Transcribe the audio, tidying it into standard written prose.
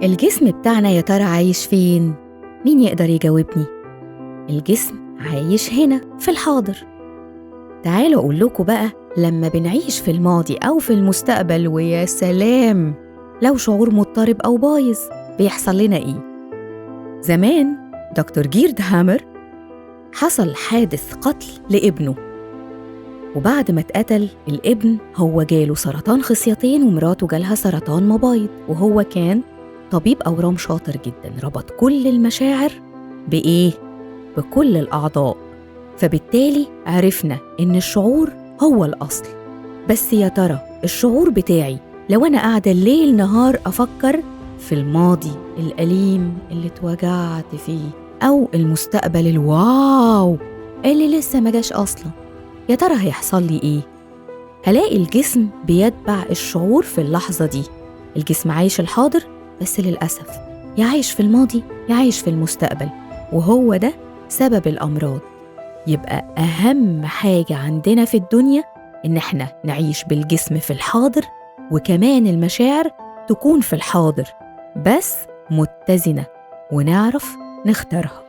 الجسم بتاعنا يا ترى عايش فين؟ مين يقدر يجاوبني؟ الجسم عايش هنا في الحاضر. تعالوا أقول لكم بقى، لما بنعيش في الماضي أو في المستقبل ويا سلام لو شعور مضطرب أو بايظ بيحصل لنا إيه؟ زمان دكتور جيرد هامر حصل حادث قتل لابنه، وبعد ما اتقتل الابن هو جاله سرطان خصيتين ومراته جالها سرطان مبايض، وهو كان طبيب أورام شاطر جدا، ربط كل المشاعر بإيه؟ بكل الأعضاء، فبالتالي عرفنا إن الشعور هو الأصل. بس يا ترى الشعور بتاعي لو أنا قاعدة الليل نهار أفكر في الماضي الأليم اللي اتوجعت فيه أو المستقبل الواو اللي لسه ما جاش أصلا، يا ترى هيحصل لي إيه؟ هلاقي الجسم بيتبع الشعور في اللحظة دي. الجسم عايش الحاضر بس للأسف يعيش في الماضي يعيش في المستقبل، وهو ده سبب الأمراض. يبقى أهم حاجة عندنا في الدنيا إن احنا نعيش بالجسم في الحاضر، وكمان المشاعر تكون في الحاضر بس متزنة ونعرف نختارها.